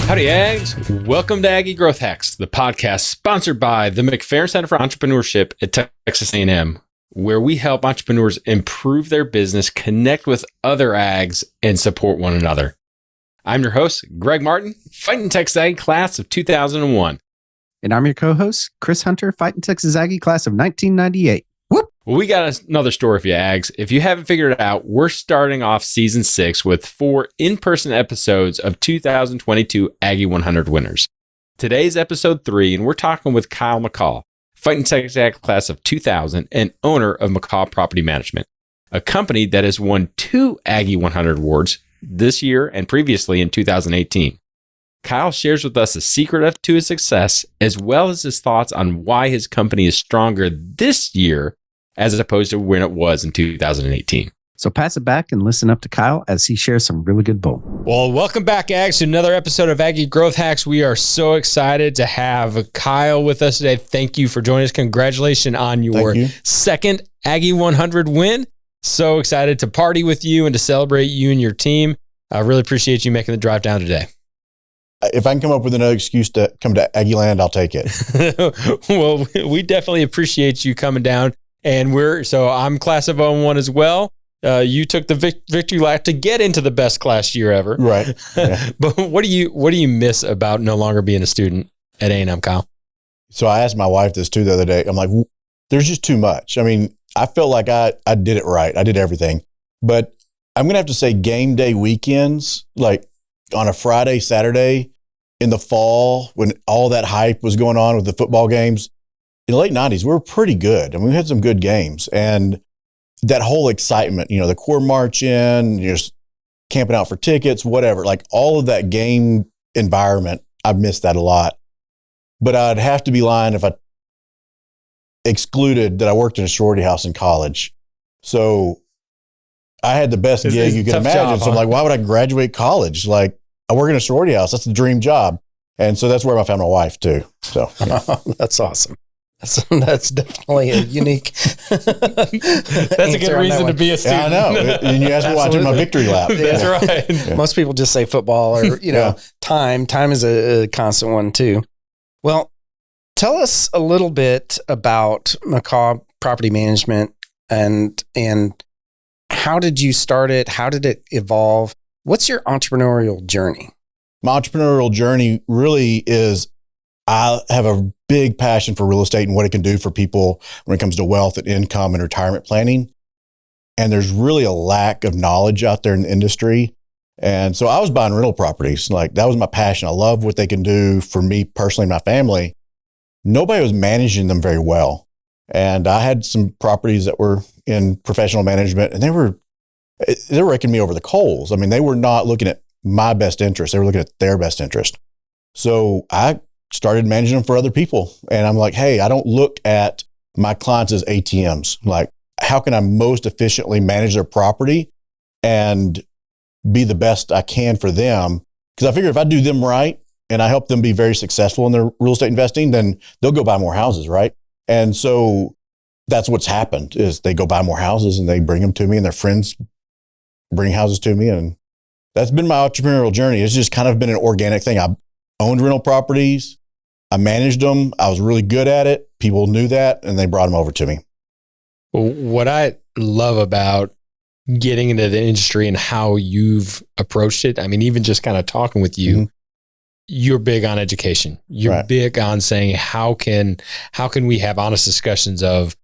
Howdy, Ags. Welcome to Aggie Growth Hacks, the podcast sponsored by the McFerrin Center for Entrepreneurship at Texas A&M, where we help entrepreneurs improve their business, connect with other Ags, and support one another. I'm your host, Greg Martin, Fighting Texas Aggie class of 2001. And I'm your co-host, Chris Hunter, Fighting Texas Aggie class of 1998. Whoop! Well, we got another story for you, Ags. If you haven't figured it out, we're starting off season 6 with 4 in-person episodes of 2022 Aggie 100 winners. Today's episode 3, and we're talking with Kyle McCaw, Fighting Texas Aggie class of 2000 and owner of McCaw Property Management, a company that has won 2 Aggie 100 awards this year and previously in 2018. Kyle shares with us the secret to his success, as well as his thoughts on why his company is stronger this year as opposed to when it was in 2018. So pass it back and listen up to Kyle as he shares some really good bull. Well, welcome back, Ags, to another episode of Aggie Growth Hacks. We are so excited to have Kyle with us today. Thank you for joining us. Congratulations on your second Aggie 100 win. So excited to party with you and to celebrate you and your team. I really appreciate you making the drive down today. If I can come up with another excuse to come to Aggie Land, I'll take it. Well, we definitely appreciate you coming down. And I'm class of 01 as well. You took the victory lap to get into the best class year ever. Right. Yeah. But what do you miss about no longer being a student at A&M, Kyle? So I asked my wife this too the other day. I'm like, there's just too much. I mean, I felt like I did it right. I did everything. But I'm going to have to say game day weekends, like on a Friday, Saturday in the fall when all that hype was going on with the football games, in the late 90s, we were pretty good. I mean, we had some good games. And that whole excitement, the core march in, you're just camping out for tickets, whatever, like all of that game environment, I missed that a lot. But I'd have to be lying if I excluded that I worked in a sorority house in college. So I had the best gig you could imagine. So I'm like, why would I graduate college? Like, I work in a sorority house. That's the dream job. And so that's where I found my wife too. So yeah. That's awesome. That's definitely a unique. That's a good reason to be a student. Yeah, I know. And you asked me why I took my victory lap. That's right. Yeah. Most people just say football or, time. Time is a constant one too. Well, tell us a little bit about McCaw Property Management and how did you start it? How did it evolve? What's your entrepreneurial journey? My entrepreneurial journey really is I have a big passion for real estate and what it can do for people when it comes to wealth and income and retirement planning. And there's really a lack of knowledge out there in the industry. And so I was buying rental properties. Like that was my passion. I love what they can do for me personally, my family. Nobody was managing them very well. And I had some properties that were in professional management and they were raking me over the coals. I mean, they were not looking at my best interest. They were looking at their best interest. So I started managing them for other people. And I'm like, hey, I don't look at my clients as ATMs. Like, how can I most efficiently manage their property and be the best I can for them? Because I figure if I do them right and I help them be very successful in their real estate investing, then they'll go buy more houses, right? And so that's what's happened is they go buy more houses and they bring them to me and their friends bring houses to me. And that's been my entrepreneurial journey. It's just kind of been an organic thing. I owned rental properties. I managed them. I was really good at it. People knew that and they brought them over to me. What I love about getting into the industry and how you've approached it, I mean, even just kind of talking with you, you're big on education. You're big on saying, how can we have honest discussions of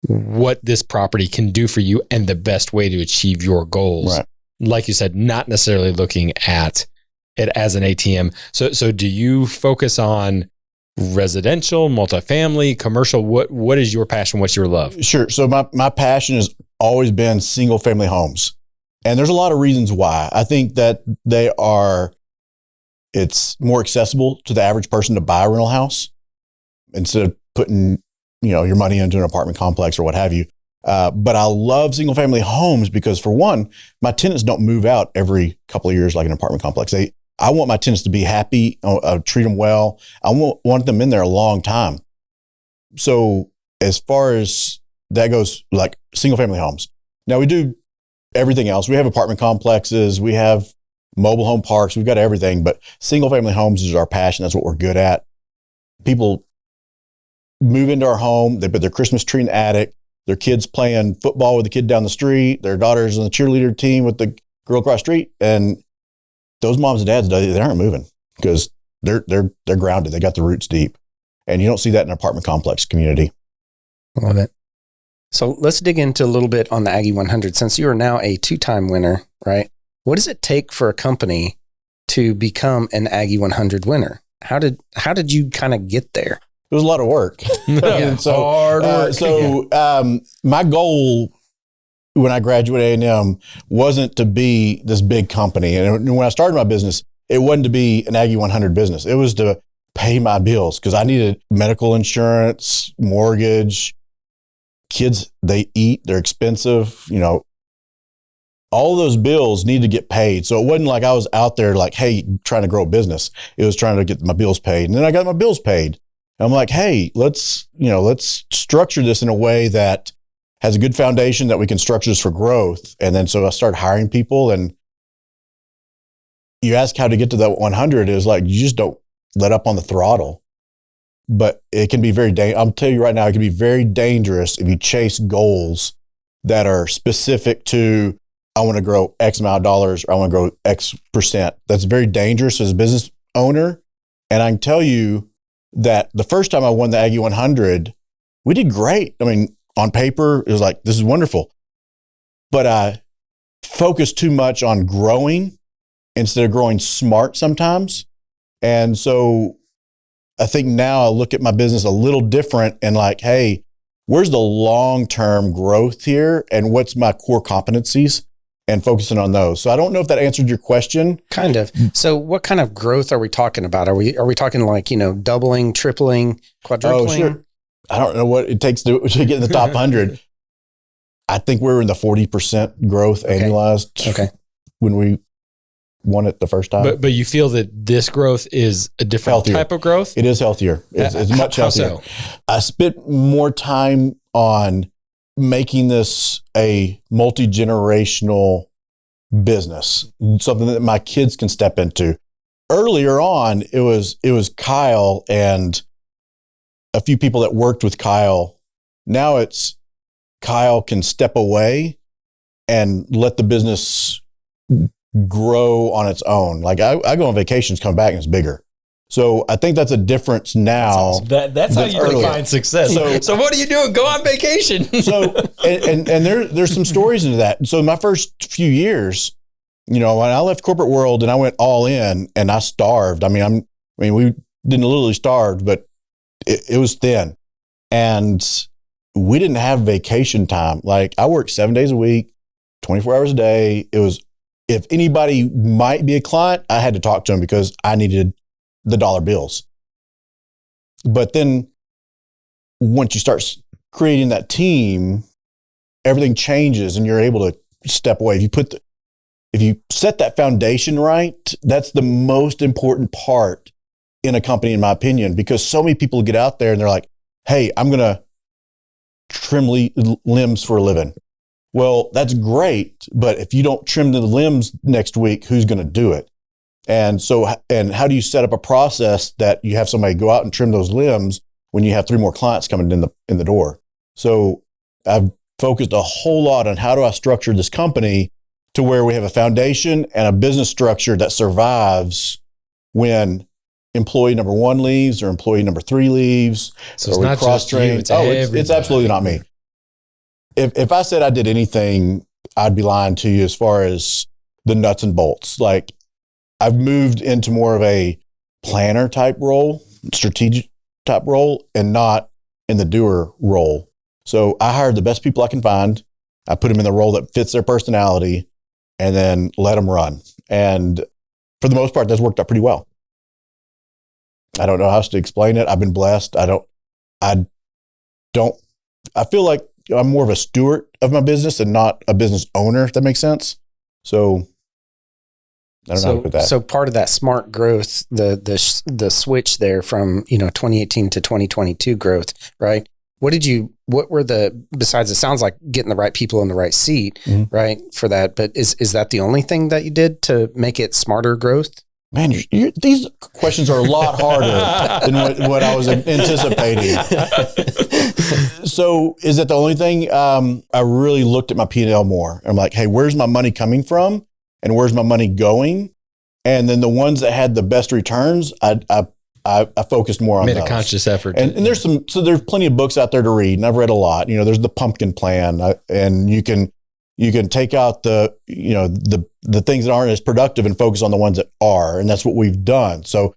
what this property can do for you and the best way to achieve your goals? Right. Like you said, not necessarily looking at it as an ATM. So do you focus on residential, multifamily, commercial? What is your passion? What's your love? Sure. So my passion has always been single family homes. And there's a lot of reasons why. I think that it's more accessible to the average person to buy a rental house instead of putting, your money into an apartment complex or what have you. But I love single family homes because, for one, my tenants don't move out every couple of years like an apartment complex. I want my tenants to be happy, treat them well. I want them in there a long time. So as far as that goes, like single family homes. Now we do everything else. We have apartment complexes. We have mobile home parks. We've got everything, but single family homes is our passion. That's what we're good at. People move into our home. They put their Christmas tree in the attic. Their kids playing football with the kid down the street. Their daughter's on the cheerleader team with the girl across the street. And those moms and dads, they aren't moving because they're grounded. They got the roots deep. And you don't see that in an apartment complex community. Love it. So let's dig into a little bit on the Aggie 100. Since you are now a 2-time winner, right? What does it take for a company to become an Aggie 100 winner? How did you kind of get there? It was a lot of work. Hard work. My goal when I graduated A&M wasn't to be this big company. And when I started my business, it wasn't to be an Aggie 100 business. It was to pay my bills because I needed medical insurance, mortgage. Kids, they eat, they're expensive, all those bills need to get paid. So it wasn't like I was out there like, hey, trying to grow a business. It was trying to get my bills paid. And then I got my bills paid. And I'm like, hey, let's structure this in a way that has a good foundation that we can structure this for growth. And then so I started hiring people, and you ask how to get to that 100 is like, you just don't let up on the throttle. But it can be I'm telling you right now, it can be very dangerous if you chase goals that are specific to, I want to grow X amount of dollars, or I want to grow X percent. That's very dangerous as a business owner. And I can tell you that the first time I won the Aggie 100, we did great. I mean, on paper, it was like, this is wonderful. But I focused too much on growing instead of growing smart sometimes. And so I think now I look at my business a little different and like, hey, where's the long-term growth here and what's my core competencies, and focusing on those. So I don't know if that answered your question. Kind of. So what kind of growth are we talking about? Are we talking like, doubling, tripling, quadrupling? Oh, sure. I don't know what it takes to get in the top 100. I think we're in the 40% growth annualized when we won it the first time. But you feel that this growth is a different healthier type of growth? It is healthier. It's much healthier. How so? I spent more time on making this a multi-generational business, something that my kids can step into. Earlier on, it was Kyle and a few people that worked with Kyle. Now it's Kyle can step away and let the business grow on its own. Like I go on vacations, come back, and it's bigger. So I think that's a difference now. That's how you define success. So what are you doing? Go on vacation. So and there's some stories into that. So my first few years, when I left corporate world and I went all in and I starved. I mean we didn't literally starve, but it was thin, and we didn't have vacation time. Like I worked 7 days a week, 24 hours a day. It was, if anybody might be a client, I had to talk to them because I needed the dollar bills. But then once you start creating that team, everything changes and you're able to step away. If you set that foundation right, that's the most important part in a company, in my opinion, because so many people get out there and they're like, hey, I'm going to trim limbs for a living. Well, that's great. But if you don't trim the limbs next week, who's going to do it? And how do you set up a process that you have somebody go out and trim those limbs when you have 3 more clients coming in the door? So I've focused a whole lot on how do I structure this company to where we have a foundation and a business structure that survives when employee number 1 leaves or employee number 3 leaves. So it's not just you, it's it's absolutely not me. If I said I did anything, I'd be lying to you as far as the nuts and bolts. Like I've moved into more of a planner type role, strategic type role, and not in the doer role. So I hired the best people I can find. I put them in the role that fits their personality and then let them run. And for the most part, that's worked out pretty well. I don't know how else to explain it. I've been blessed. I feel like I'm more of a steward of my business and not a business owner, if that makes sense. So I don't know how to put that. So part of that smart growth, the switch there from 2018 to 2022 growth, right, what were besides, it sounds like getting the right people in the right seat, right, for that, but is that the only thing that you did to make it smarter growth? Man, these questions are a lot harder than what I was anticipating. So is that the only thing? I really looked at my P&L more. I'm like, hey, where's my money coming from? And where's my money going? And then the ones that had the best returns, I focused more on those. Made a conscious effort. And there's there's plenty of books out there to read, and I've read a lot. There's the pumpkin plan, and you can take out the things that aren't as productive and focus on the ones that are. And that's what we've done. So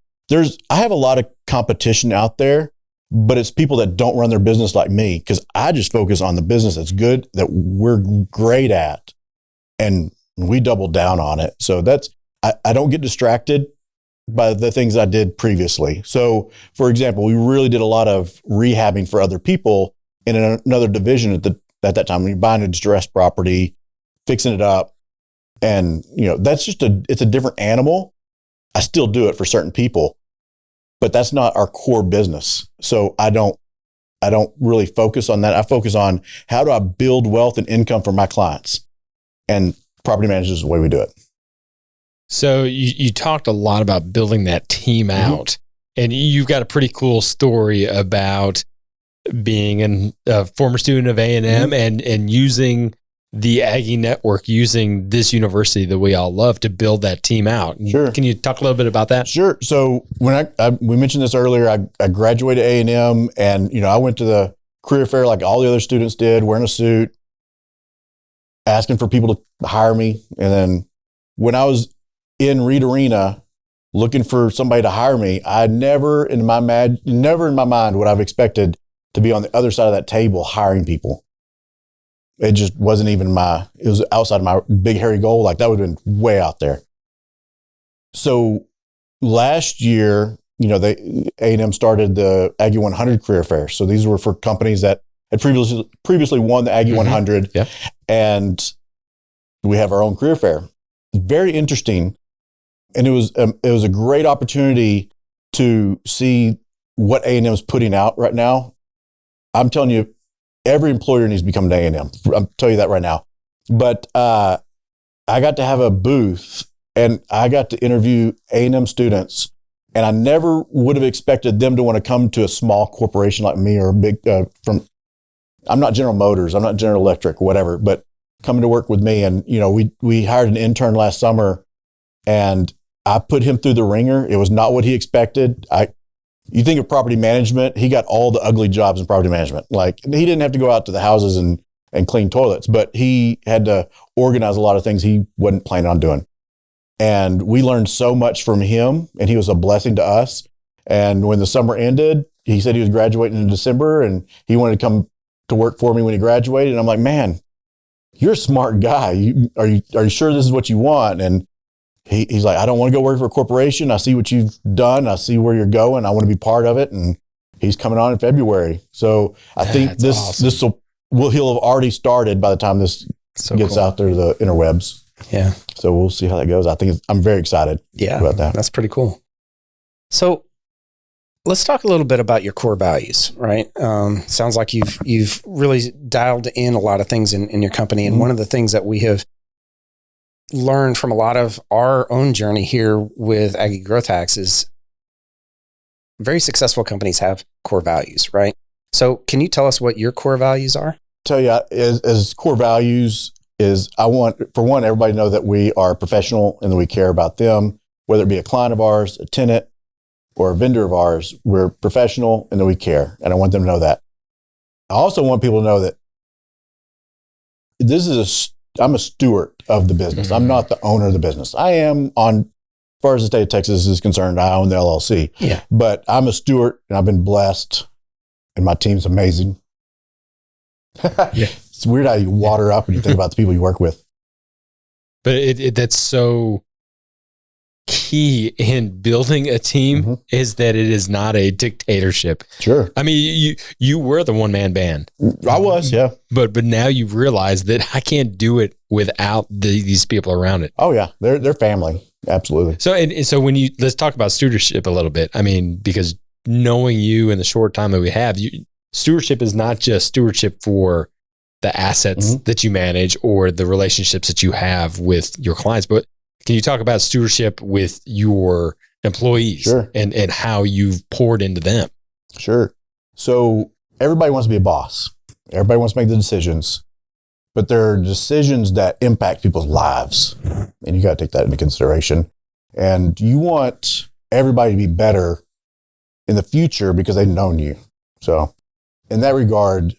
I have a lot of competition out there, but it's people that don't run their business like me, because I just focus on the business that's good, that we're great at, and we double down on it. So I don't get distracted by the things I did previously. So for example, we really did a lot of rehabbing for other people in another division at that time. When you're buying a distressed property, fixing it up, and that's just it's a different animal. I still do it for certain people, but that's not our core business. So I don't really focus on that. I focus on how do I build wealth and income for my clients, and property management is the way we do it. So you talked a lot about building that team out, and you've got a pretty cool story about being a former student of A&M and using the Aggie Network, using this university that we all love to build that team out. Sure. Can you talk a little bit about that? Sure. So when we mentioned this earlier, I graduated A&M, and I went to the career fair like all the other students did, wearing a suit, asking for people to hire me. And then when I was in Reed Arena looking for somebody to hire me, I never in my mind would I've expected to be on the other side of that table hiring people. It just wasn't even it was outside of my big hairy goal. Like, that would have been way out there. So last year, A&M started the Aggie 100 career fair. So these were for companies that had previously won the Aggie 100. Yeah. And we have our own career fair. Very interesting. And it was a great opportunity to see what A&M is putting out right now. I'm telling you, every employer needs to become an A&M. I'm telling you that right now. But I got to have a booth, and I got to interview A&M students, and I never would have expected them to want to come to a small corporation like me, or a big I'm not General Motors, I'm not General Electric, whatever, but coming to work with me. And we hired an intern last summer, and I put him through the ringer. It was not what he expected. You think of property management, he got all the ugly jobs in property management. Like, he didn't have to go out to the houses and clean toilets, but he had to organize a lot of things he wasn't planning on doing. And we learned so much from him, and he was a blessing to us. And when the summer ended, he said he was graduating in December, and he wanted to come to work for me when he graduated. And I'm like, man, you're a smart guy. Are you sure this is what you want? And he's like, I don't want to go work for a corporation. I see what you've done. I see where you're going. I want to be part of it. And he's coming on in February. So I think he'll have already started by the time this gets out there to the interwebs. Yeah. So we'll see how that goes. I'm very excited about that. That's pretty cool. So let's talk a little bit about your core values, right? Sounds like you've really dialed in a lot of things in your company. And one of the things that we have learned from a lot of our own journey here with Aggie Growth Hacks is very successful companies have core values, right? So can you tell us what your core values are? Tell you, as core values is, I want, for one, everybody to know that we are professional and that we care about them, whether it be a client of ours, a tenant, or a vendor of ours. We're professional and that we care. And I want them to know that. I also want people to know that I'm a steward of the business. I'm not the owner of the business. I am, as far as the state of Texas is concerned, I own the LLC. Yeah. But I'm a steward, and I've been blessed, and my team's amazing. It's weird how you water up when you think about the people you work with. But that's so key in building a team, is that it is not a dictatorship. Sure. I mean, you were the one-man band. I was, yeah. But now you realize that I can't do it without these people around it. Oh yeah, they're family. Absolutely. So so let's talk about stewardship a little bit. I mean, because knowing you in the short time that we have, stewardship is not just stewardship for the assets that you manage or the relationships that you have with your clients, but can you talk about stewardship with your employees and how you've poured into them? Sure. So everybody wants to be a boss. Everybody wants to make the decisions, but there are decisions that impact people's lives, and you got to take that into consideration. And you want everybody to be better in the future because they've known you. So in that regard,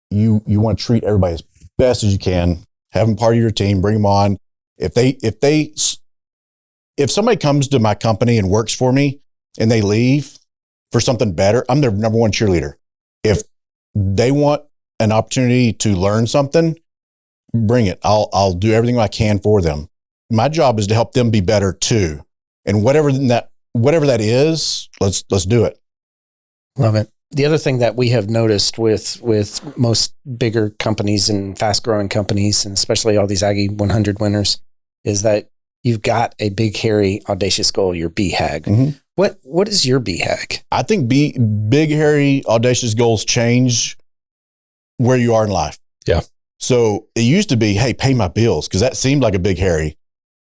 you want to treat everybody as best as you can, have them part of your team, bring them on. If somebody comes to my company and works for me and they leave for something better, I'm their number one cheerleader. If they want an opportunity to learn something, bring it. I'll do everything I can for them. My job is to help them be better too. And whatever that is, let's do it. Love it. The other thing that we have noticed with most bigger companies and fast growing companies, and especially all these Aggie 100 winners, is that you've got a big, hairy, audacious goal, your BHAG. Mm-hmm. What is your BHAG? I think big, hairy, audacious goals change where you are in life. Yeah. So it used to be, hey, pay my bills, because that seemed like a big, hairy.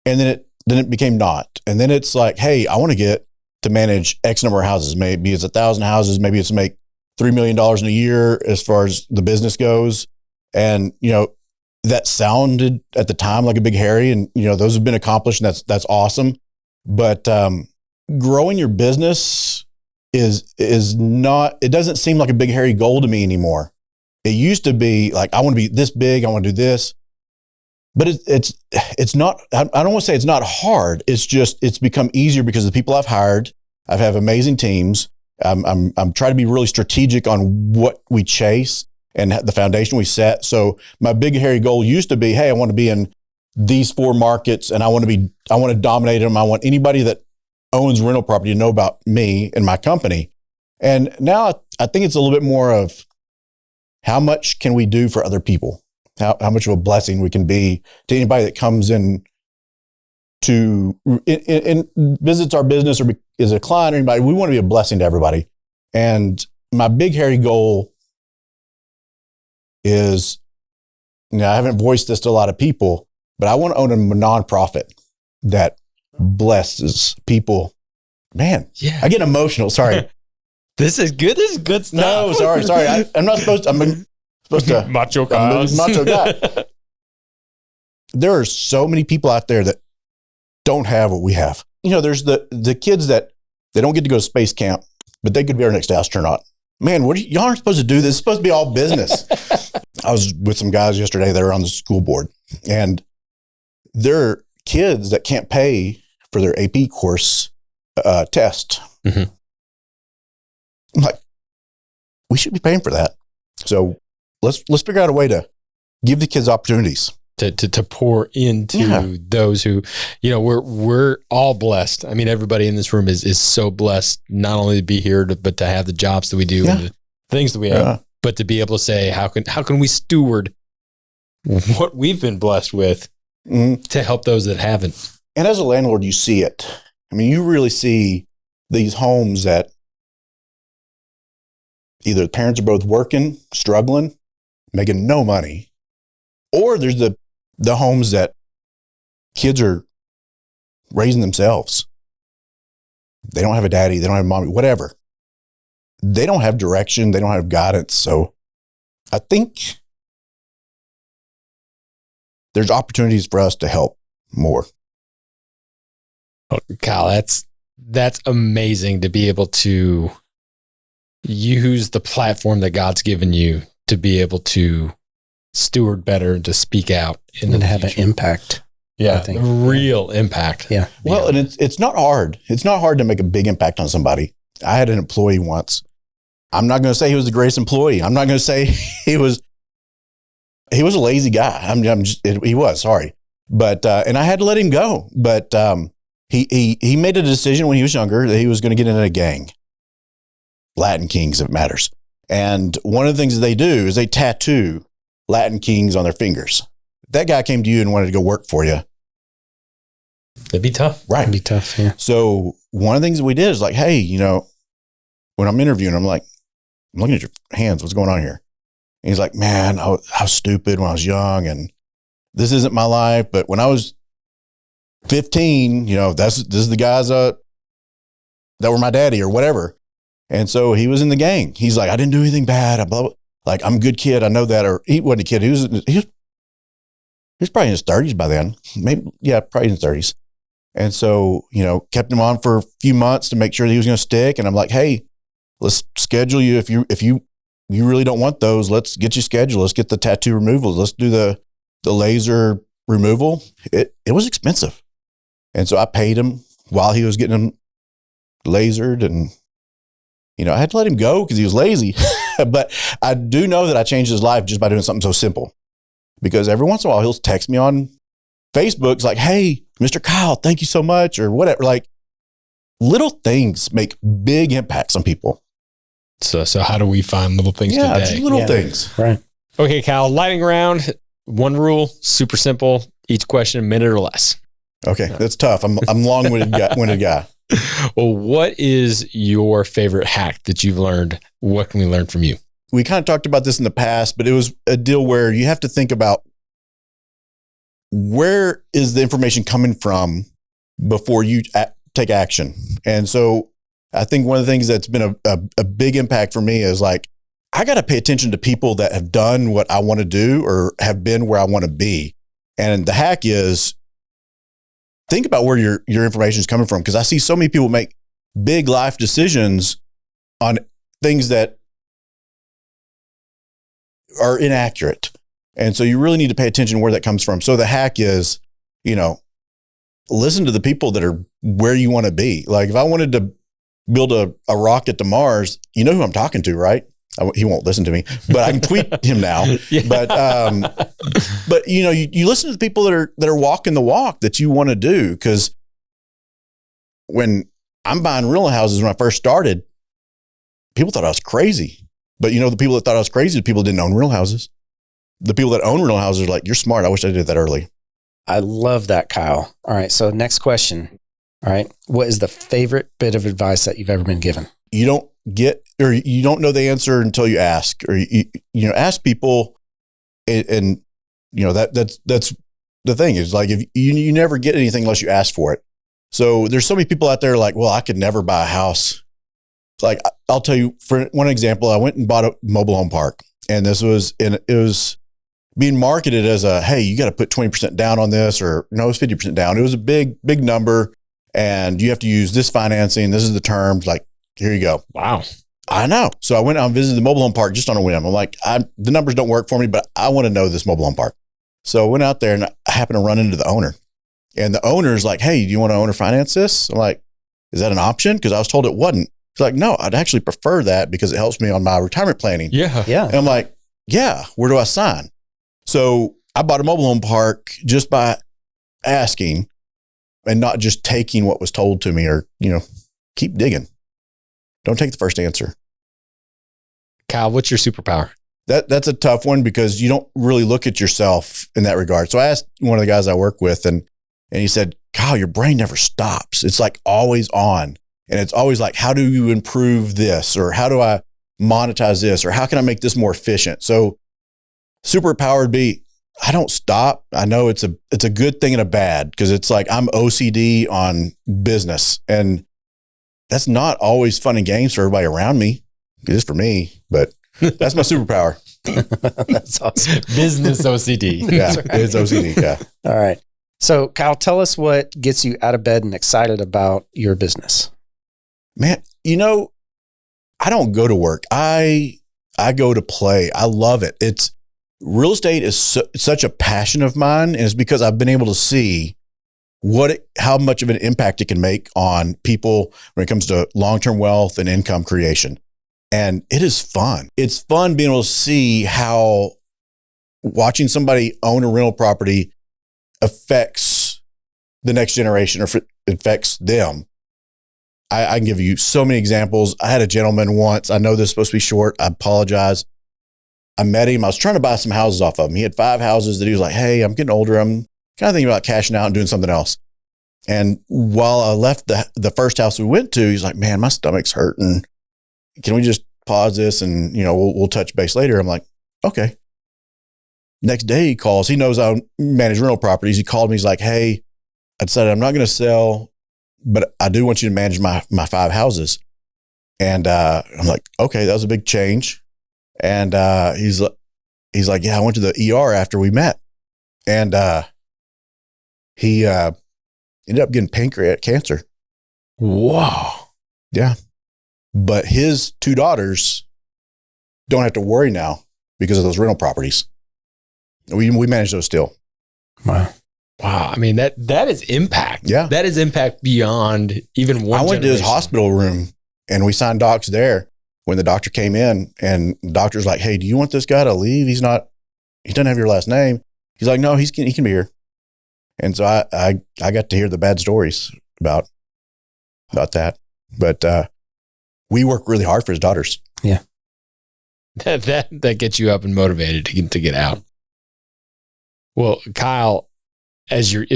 And then it became not. And then it's like, hey, I want to get to manage X number of houses. Maybe it's 1,000 houses. Maybe it's to make $3 million in a year as far as the business goes. And, that sounded at the time like a big, hairy, and, those have been accomplished, and that's awesome. But growing your business is not, it doesn't seem like a big, hairy goal to me anymore. It used to be like, I want to be this big, I want to do this. But it's not, I don't want to say it's not hard. It's become easier because of the people I've hired. I have amazing teams. I'm trying to be really strategic on what we chase and the foundation we set. So my big, hairy goal used to be, hey, I want to be in these 4 markets, and I want to dominate them. I want anybody that owns rental property to know about me and my company. And now I think it's a little bit more of how much can we do for other people? How much of a blessing we can be to anybody that comes in to visits our business or is a client or anybody. We want to be a blessing to everybody. And my big, hairy goal is, I haven't voiced this to a lot of people, but I want to own a nonprofit that blesses people. Man, yeah. I get emotional. Sorry. This is good. This is good stuff. No, sorry. I'm not supposed to. I'm supposed to. Macho guy. There are so many people out there that don't have what we have. There's the kids that they don't get to go to space camp, but they could be our next astronaut. Man, y'all aren't supposed to do this. It's supposed to be all business. I was with some guys yesterday that are on the school board, and there are kids that can't pay for their AP course test. Mm-hmm. I'm like, we should be paying for that. So let's figure out a way to give the kids opportunities. To pour into those who, we're all blessed. I mean, everybody in this room is so blessed, not only to be here, but to have the jobs that we do and the things that we have, but to be able to say, how can we steward what we've been blessed with to help those that haven't? And as a landlord, you see it. I mean, you really see these homes that either the parents are both working, struggling, making no money, or there's the homes that kids are raising themselves. They don't have a daddy, they don't have a mommy, whatever. They don't have direction, they don't have guidance. So I think there's opportunities for us to help more. Oh, Kyle, that's amazing to be able to use the platform that God's given you to be able to steward better and to speak out and have an impact. Yeah, I think. Real impact. Yeah. Well, and it's not hard. It's not hard to make a big impact on somebody. I had an employee once. I'm not going to say he was the greatest employee. I'm not going to say he was a lazy guy. He was, sorry. But, and I had to let him go. But he made a decision when he was younger that he was going to get in a gang. Latin Kings, if it matters. And one of the things that they do is they tattoo Latin Kings on their fingers. If that guy came to you and wanted to go work for you, it'd be tough. Right. It'd be tough, yeah. So one of the things that we did is like, hey, when I'm interviewing, I'm like, I'm looking at your hands. What's going on here? And he's like, man, I was stupid when I was young, and this isn't my life. But when I was 15, this is the guys that were my daddy or whatever. And so he was in the gang. He's like, I didn't do anything bad. Like, I'm a good kid. I know that. Or he wasn't a kid. He was probably in his 30s by then. Maybe, yeah, probably in his 30s. And so, kept him on for a few months to make sure that he was going to stick. And I'm like, hey, let's schedule you. If you really don't want those, let's get you scheduled. Let's get the tattoo removals. Let's do the laser removal. It was expensive. And so I paid him while he was getting them lasered. And, I had to let him go because he was lazy. But I do know that I changed his life just by doing something so simple. Because every once in a while, he'll text me on Facebook. It's like, hey, Mr. Kyle, thank you so much, or whatever. Like, little things make big impacts on people. So how do we find little things Yeah, today? just little things. Right. Okay, Kyle, lightning round. One rule, super simple. Each question, a minute or less. Okay, that's tough. I'm long-winded guy. Well, what is your favorite hack that you've learned? What can we learn from you? We kind of talked about this in the past, but it was a deal where you have to think about where is the information coming from before you take action. And so I think one of the things that's been a big impact for me is like, I got to pay attention to people that have done what I want to do or have been where I want to be. And the hack is think about where your information is coming from. Because I see so many people make big life decisions on things that are inaccurate. And so you really need to pay attention to where that comes from. So the hack is, listen to the people that are where you want to be. Like if I wanted to build a rocket to Mars, you know who I'm talking to, right? He won't listen to me, but I can tweet him now. Yeah. But you listen to the people that are walking the walk that you want to do. Because when I'm buying rental houses, when I first started, people thought I was crazy. But the people that thought I was crazy, the people that didn't own rental houses. The people that own rental houses are like, you're smart. I wish I did that early. I love that, Kyle. All right. So next question. All right. What is the favorite bit of advice that you've ever been given? You don't know the answer until you ask, or you ask people, and that's the thing is like, if you never get anything unless you ask for it. So there's so many people out there like, well, I could never buy a house. It's like, I'll tell you for one example, I went and bought a mobile home park, and it was being marketed as hey, you got to put 20% down on this, or no, it's 50% down. It was a big number, and you have to use this financing. This is the terms. Like, here you go. Wow. I know. So I went out and visited the mobile home park just on a whim. I'm like, the numbers don't work for me, but I want to know this mobile home park. So I went out there and I happened to run into the owner, and the owner's like, hey, do you want to owner finance this? I'm like, is that an option? Because I was told it wasn't. He's like, no, I'd actually prefer that because it helps me on my retirement planning. Yeah. And I'm like, yeah, where do I sign? So I bought a mobile home park just by asking and not just taking what was told to me, or, keep digging. Don't take the first answer. Kyle, what's your superpower? That's a tough one because you don't really look at yourself in that regard. So I asked one of the guys I work with, and he said, Kyle, your brain never stops. It's like always on. And it's always like, how do you improve this? Or how do I monetize this? Or how can I make this more efficient? So superpower would be, I don't stop. I know it's a good thing and a bad, because it's like I'm OCD on business, and that's not always fun and games for everybody around me. It is for me, but that's my superpower. That's awesome. Business OCD. Yeah, Right. it's OCD. Yeah. All right. So Kyle, tell us what gets you out of bed and excited about your business. Man, I don't go to work. I go to play. I love it. Real estate is such a passion of mine, and it's because I've been able to see how much of an impact it can make on people when it comes to long-term wealth and income creation. And it is fun. It's fun being able to see how watching somebody own a rental property affects the next generation, or affects them. I can give you so many examples. I had a gentleman once. I know this is supposed to be short. I apologize. I met him. I was trying to buy some houses off of him. He had 5 houses that he was like, hey, I'm getting older. I'm kind of thinking about cashing out and doing something else. And while I left the first house we went to, he's like, man, my stomach's hurting. Can we just pause this and, we'll touch base later. I'm like, okay. Next day he calls. He knows I manage rental properties. He called me. He's like, hey, I decided I'm not going to sell, but I do want you to manage my 5 houses. And I'm like, okay, that was a big change. And he's like, yeah, I went to the ER after we met. And he ended up getting pancreatic cancer. Whoa. Yeah. But his 2 daughters don't have to worry now because of those rental properties. We manage those still. Wow. I mean, that is impact. Yeah. That is impact beyond even one I went to his generation. hospital room and we signed docs there when the doctor came in, and the doctor's like, hey, do you want this guy to leave? He doesn't have your last name. He's like, no, he can be here. And so I got to hear the bad stories about that. But we work really hard for his daughters. Yeah. That gets you up and motivated to get out. Well, Kyle, as you're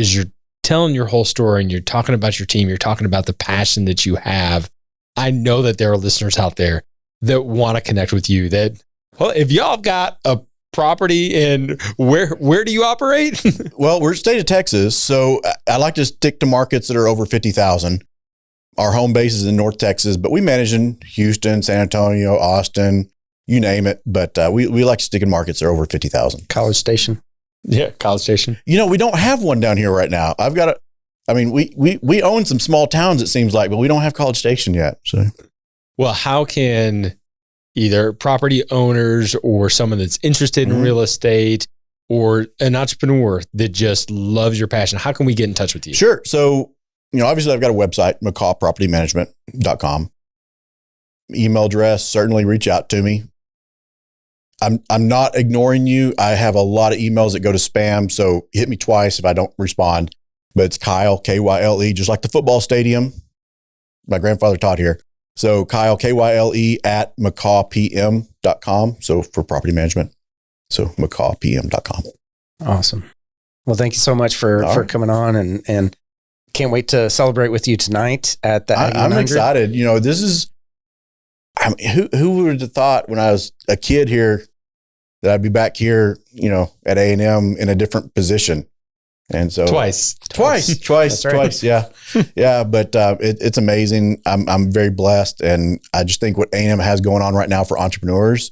telling your whole story and you're talking about your team, you're talking about the passion that you have, I know that there are listeners out there that want to connect with you. That, well, if y'all got a property in where do you operate? Well, we're state of Texas, so I like to stick to markets that are over 50,000. Our home base is in North Texas, but we manage in Houston, San Antonio, Austin, you name it. But we like to stick in markets that are over 50,000. College Station. Yeah, College Station. We don't have one down here right now. We own some small towns, it seems like, but we don't have College Station yet. So, well, how can either property owners or someone that's interested in real estate or an entrepreneur that just loves your passion, how can we get in touch with you? Sure. So, obviously I've got a website, McCawPropertyManagement.com. Email address, certainly reach out to me. I'm not ignoring you. I have a lot of emails that go to spam, so hit me twice if I don't respond. But it's Kyle, Kyle, just like the football stadium. My grandfather taught here. So Kyle, Kyle, at McCawPM.com. So for property management. So McCawPM.com. Awesome. Well, thank you so much for coming on, and can't wait to celebrate with you tonight at the Aggie 100. I'm excited. This is, who would have thought when I was a kid here that I'd be back here, at A&M in a different position. And so Twice. Twice. Yeah. Yeah. But it's amazing. I'm very blessed. And I just think what A&M has going on right now for entrepreneurs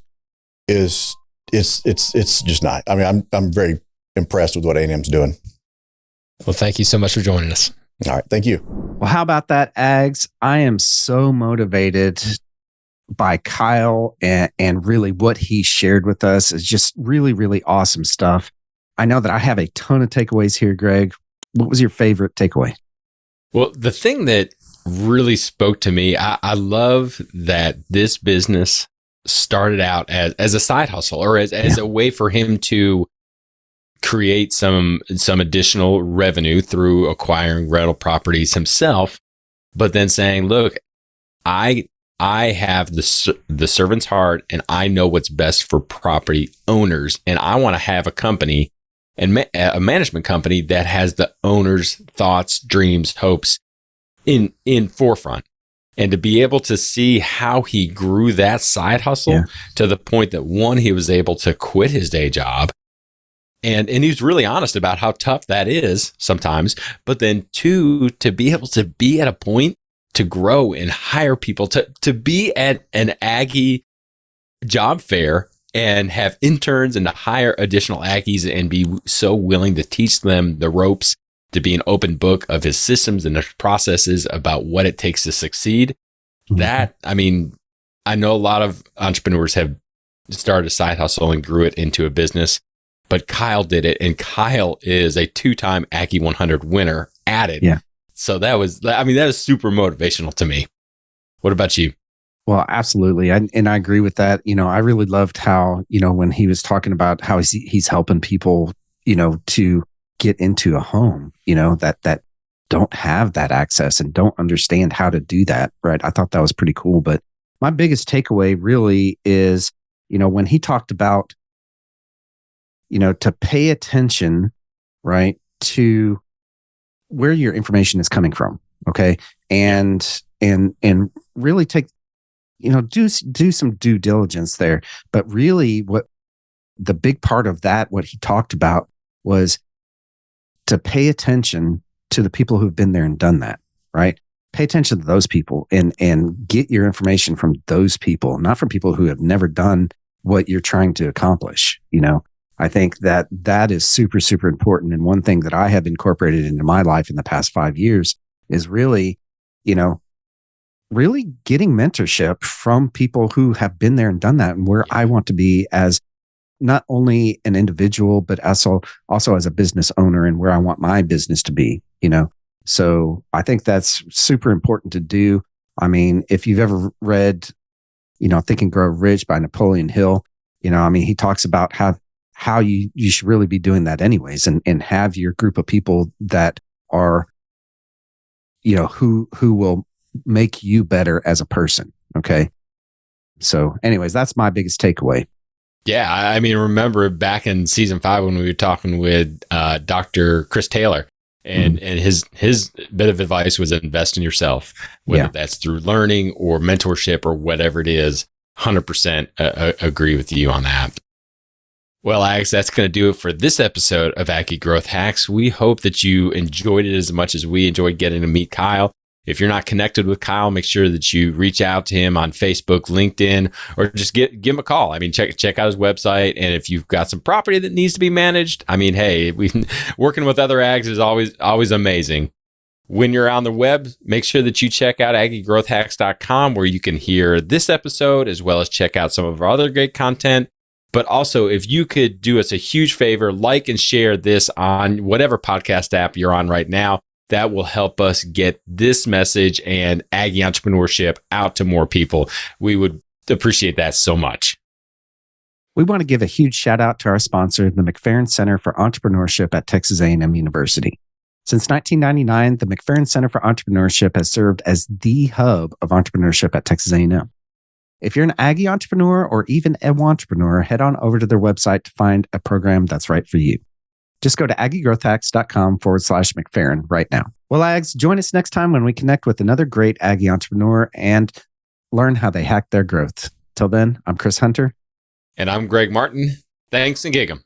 is it's just not, I'm very impressed with what A&M's doing. Well, thank you so much for joining us. All right. Thank you. Well, how about that, Ags? I am so motivated by Kyle and really what he shared with us is just really, really awesome stuff. I know that I have a ton of takeaways here, Greg. What was your favorite takeaway? Well, the thing that really spoke to me, I love that this business started out as a side hustle or as a way for him to create some additional revenue through acquiring rental properties himself, but then saying, look, I have the servant's heart and I know what's best for property owners. And I want to have a company and a management company that has the owner's thoughts, dreams, hopes in forefront. And to be able to see how he grew that side hustle to the point that one, he was able to quit his day job. And he was really honest about how tough that is sometimes. But then two, to be able to be at a point to grow and hire people, to be at an Aggie job fair and have interns and to hire additional Aggies and be so willing to teach them the ropes, to be an open book of his systems and his processes about what it takes to succeed. That, I know a lot of entrepreneurs have started a side hustle and grew it into a business, but Kyle did it. And Kyle is a 2-time Aggie 100 winner at it. Yeah. So that was super motivational to me. What about you? Well, absolutely. And I agree with that. I really loved how, when he was talking about how he's helping people, to get into a home, that don't have that access and don't understand how to do that. Right. I thought that was pretty cool. But my biggest takeaway really is, when he talked about, to pay attention, right, to where your information is coming from. Okay. And really take do some due diligence there. But really, what the big part of that, what he talked about, was to pay attention to the people who've been there and done that, right? Pay attention to those people and get your information from those people, not from people who have never done what you're trying to accomplish. I think that is super, super important. And one thing that I have incorporated into my life in the past 5 years is really, really getting mentorship from people who have been there and done that, and where I want to be as not only an individual, but also as a business owner, and where I want my business to be, So I think that's super important to do. I mean, if you've ever read, Think and Grow Rich by Napoleon Hill, he talks about how you should really be doing that anyways, and have your group of people that are, who will make you better as a person. Okay. So anyways, that's my biggest takeaway. Yeah. I mean, remember back in season 5 when we were talking with Dr. Chris Taylor, and his bit of advice was invest in yourself, whether that's through learning or mentorship or whatever it is. 100% agree with you on that. Well, Alex, that's going to do it for this episode of Aggie Growth Hacks. We hope that you enjoyed it as much as we enjoyed getting to meet Kyle. If you're not connected with Kyle, make sure that you reach out to him on Facebook, LinkedIn, or just give him a call. I mean, check out his website. And if you've got some property that needs to be managed, I mean, hey, working with other ags is always amazing. When you're on the web, make sure that you check out AggieGrowthHacks.com, where you can hear this episode as well as check out some of our other great content. But also, if you could do us a huge favor, like and share this on whatever podcast app you're on right now, that will help us get this message and Aggie entrepreneurship out to more people. We would appreciate that so much. We want to give a huge shout out to our sponsor, the McFerrin Center for Entrepreneurship at Texas A&M University. Since 1999, the McFerrin Center for Entrepreneurship has served as the hub of entrepreneurship at Texas A&M. If you're an Aggie entrepreneur or even an entrepreneur, head on over to their website to find a program that's right for you. Just go to aggiegrowthhacks.com/McFerrin right now. Well, Ags, join us next time when we connect with another great Aggie entrepreneur and learn how they hack their growth. Till then, I'm Chris Hunter. And I'm Greg Martin. Thanks and gig 'em.